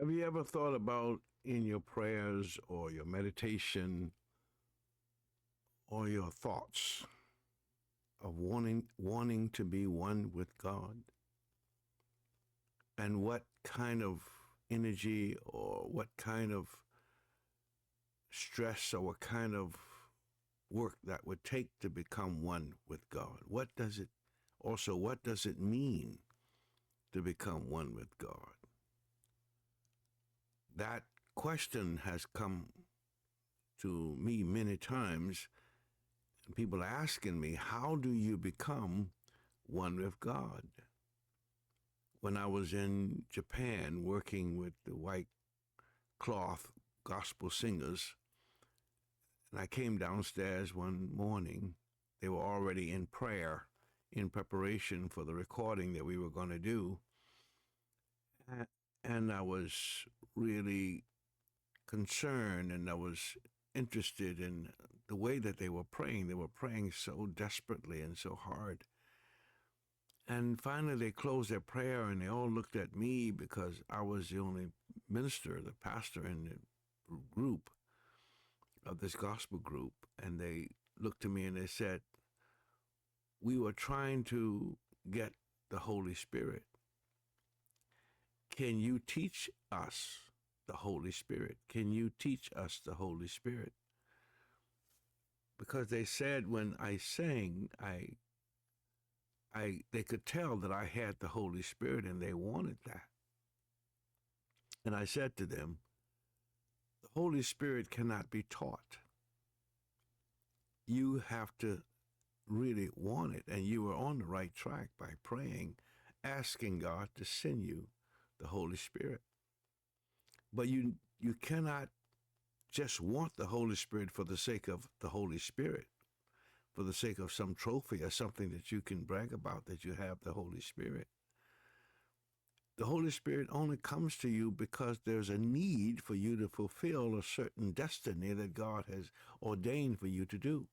Have you ever thought about in your prayers or your meditation or your thoughts of wanting to be one with God? And what kind of energy or what kind of stress or what kind of work that would take to become one with God? What does it mean to become one with God? That question has come to me many times. People asking me, how do you become one with God? When I was in Japan working with the white cloth gospel singers, and I came downstairs one morning, they were already in prayer in preparation for the recording that we were going to do. And I was really concerned and I was interested in the way that they were praying. They were praying so desperately and so hard. And finally they closed their prayer and they all looked at me because I was the only minister, the pastor in the group of this gospel group. And they looked at me and they said, we were trying to get the Holy Spirit. Can you teach us the Holy Spirit? Can you teach us the Holy Spirit? Because they said when I sang, they could tell that I had the Holy Spirit and they wanted that. And I said to them, the Holy Spirit cannot be taught. You have to really want it, and you were on the right track by praying, asking God to send you the Holy Spirit. But you cannot just want the Holy Spirit for the sake of the Holy Spirit, for the sake of some trophy or something that you can brag about that you have the Holy Spirit. The Holy Spirit only comes to you because there's a need for you to fulfill a certain destiny that God has ordained for you to do.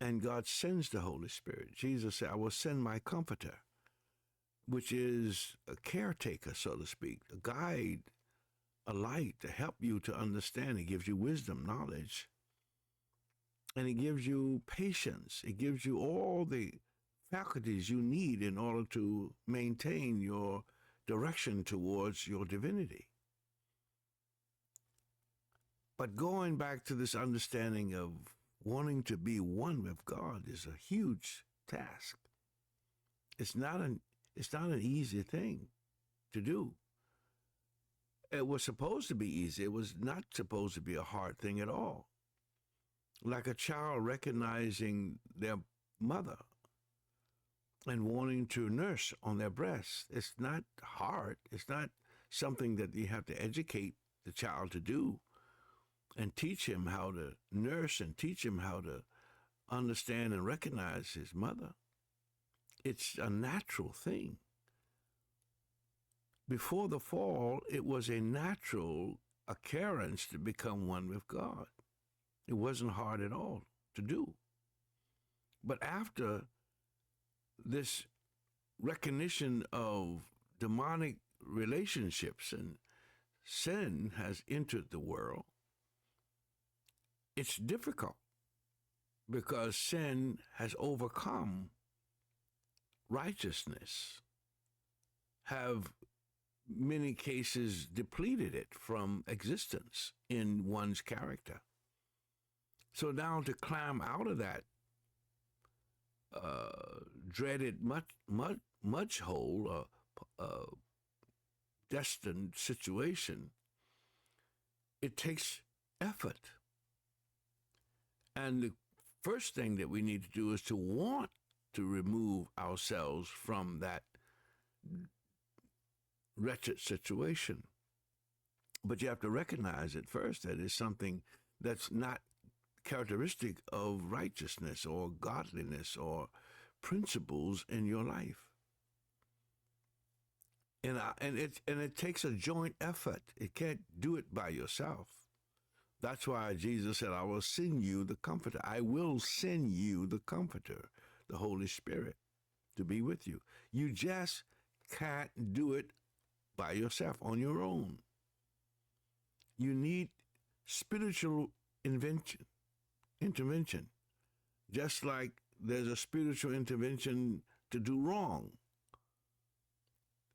And God sends the Holy Spirit. Jesus said, I will send my comforter, which is a caretaker, so to speak, a guide, a light to help you to understand. It gives you wisdom, knowledge, and it gives you patience. It gives you all the faculties you need in order to maintain your direction towards your divinity. But going back to this understanding of wanting to be one with God is a huge task. It's not an easy thing to do. It was supposed to be easy. It was not supposed to be a hard thing at all. Like a child recognizing their mother and wanting to nurse on their breast. It's not hard. It's not something that you have to educate the child to do and teach him how to nurse and teach him how to understand and recognize his mother. It's a natural thing. Before the fall, it was a natural occurrence to become one with God. It wasn't hard at all to do. But after this recognition of demonic relationships and sin has entered the world, it's difficult because sin has overcome righteousness, have many cases depleted it from existence in one's character. So now to climb out of that dreaded much hole, destined situation, it takes effort. And the first thing that we need to do is to want to remove ourselves from that wretched situation. But you have to recognize at first that it's something that's not characteristic of righteousness or godliness or principles in your life. And it takes a joint effort. It can't do it by yourself. That's why Jesus said, I will send you the Comforter. I will send you the Comforter, the Holy Spirit, to be with you. You just can't do it by yourself on your own. You need spiritual intervention, just like there's a spiritual intervention to do wrong.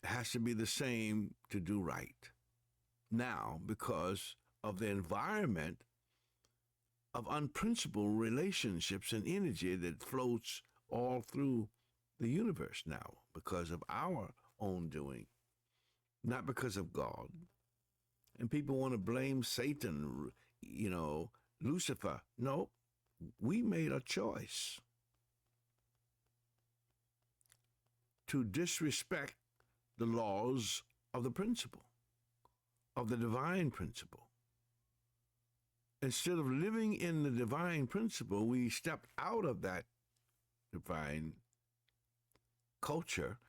It has to be the same to do right. Now, because of the environment of unprincipled relationships and energy that floats all through the universe now, because of our own doing, not because of God. And people want to blame Satan, Lucifer. No, we made a choice to disrespect the laws of the principle, of the divine principle. Instead of living in the divine principle, we stepped out of that divine culture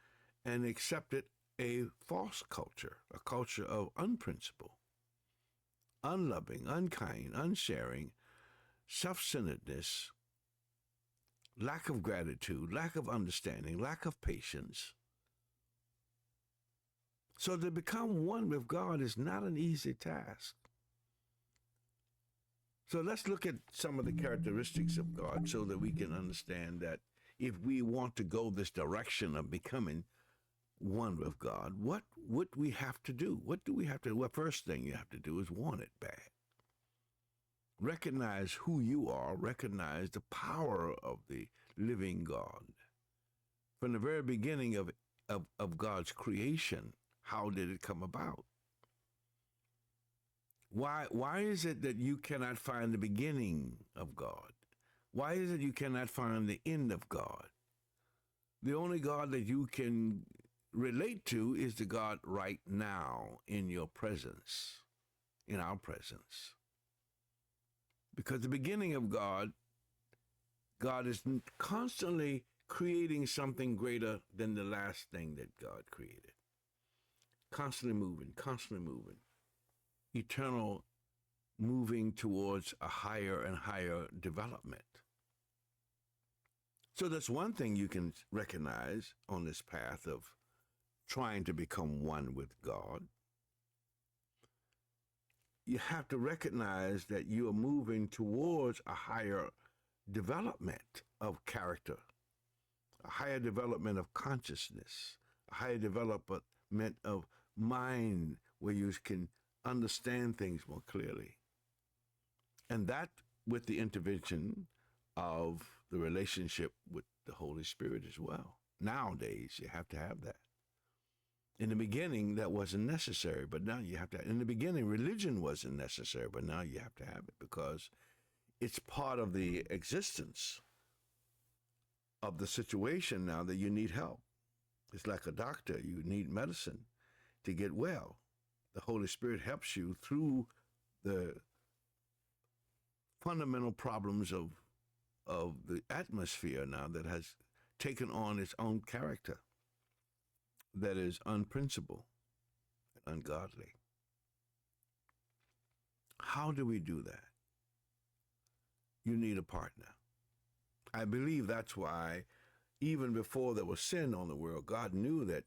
and accepted a false culture, a culture of unprincipled, unloving, unkind, unsharing, self-centeredness, lack of gratitude, lack of understanding, lack of patience. So to become one with God is not an easy task. So let's look at some of the characteristics of God so that we can understand that if we want to go this direction of becoming one with God, what would we have to do? What do we have to do? Well, first thing you have to do is want it bad. Recognize who you are. Recognize the power of the living God. From the very beginning of God's creation, how did it come about? Why is it that you cannot find the beginning of God? Why is it you cannot find the end of God? The only God that you can relate to is the God right now in your presence, in our presence. Because the beginning of God is constantly creating something greater than the last thing that God created. Constantly moving, eternal, moving towards a higher and higher development. So that's one thing you can recognize on this path of trying to become one with God. You have to recognize that you are moving towards a higher development of character, a higher development of consciousness, a higher development of mind where you can understand things more clearly. And that with the intervention of the relationship with the Holy Spirit as well. Nowadays, you have to have that. In the beginning, that wasn't necessary, but now you have to. In the beginning, religion wasn't necessary, but now you have to have it because it's part of the existence of the situation now that you need help. It's like a doctor. You need medicine to get well. The Holy Spirit helps you through the fundamental problems of the atmosphere now that has taken on its own character that is unprincipled and ungodly. How do we do that? You need a partner. I believe that's why even before there was sin on the world, God knew that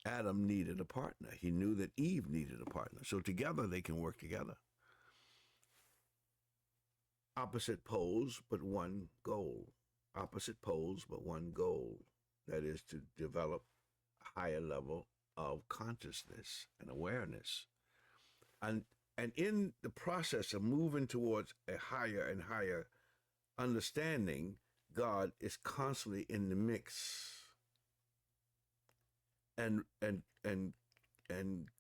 Adam needed a partner. He knew that Eve needed a partner. So together they can work together. Opposite poles, but one goal. Opposite poles, but one goal. That is to develop a higher level of consciousness and awareness. And in the process of moving towards a higher and higher understanding, God is constantly in the mix and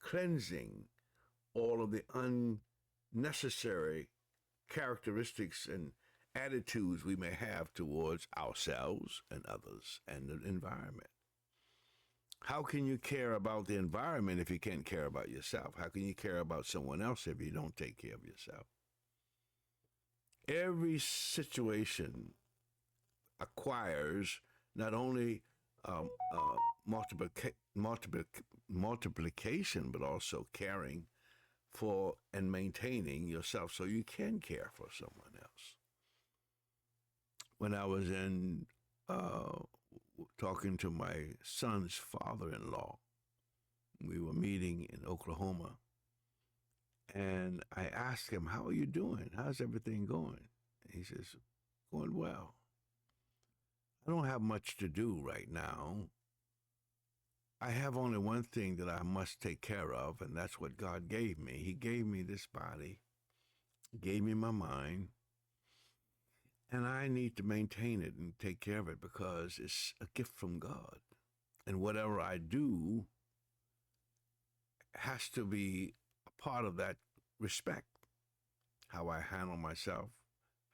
cleansing all of the unnecessary characteristics and attitudes we may have towards ourselves and others and the environment. How can you care about the environment if you can't care about yourself? How can you care about someone else if you don't take care of yourself? Every situation acquires not only multiplication, but also caring for and maintaining yourself so you can care for someone else. When I was in talking to my son's father-in-law, we were meeting meeting in Oklahoma. And I asked him, "How are you doing? How's everything going?" And he says, "Going well. I don't have much to do right now. I have only one thing that I must take care of, and that's what God gave me. He gave me this body, gave me my mind, and I need to maintain it and take care of it because it's a gift from God. And whatever I do has to be a part of that respect. How I handle myself,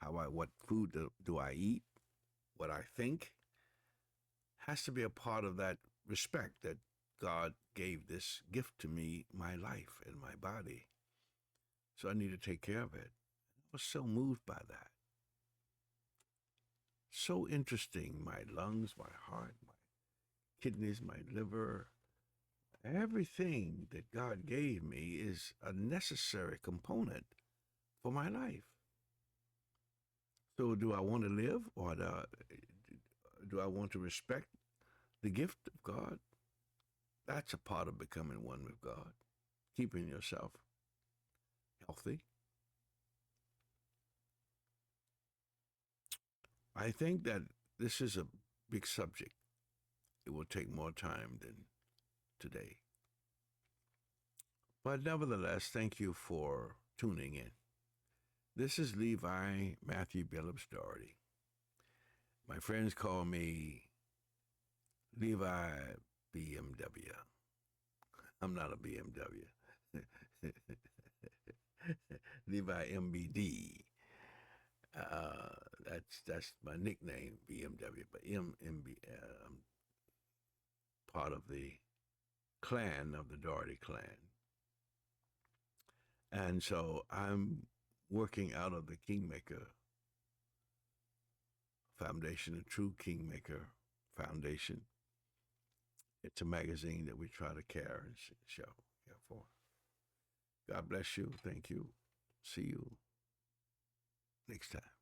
what food do I eat, what I think, has to be a part of that respect that God gave this gift to me, my life and my body. So I need to take care of it." I was so moved by that. So interesting. My lungs, my heart, my kidneys, my liver, everything that God gave me is a necessary component for my life. So do I want to live, or do I want to respect the gift of God? That's a part of becoming one with God, keeping yourself healthy. I think that this is a big subject. It will take more time than today. But nevertheless, thank you for tuning in. This is Levi Matthew Billups Doherty. My friends call me Levi BMW. I'm not a BMW. Levi MBD. That's my nickname, BMW. But MB, I'm part of the clan of the Doherty clan, and so I'm working out of the Kingmaker Foundation, the True Kingmaker Foundation. It's a magazine that we try to care and show for. God bless you. Thank you. See you next time.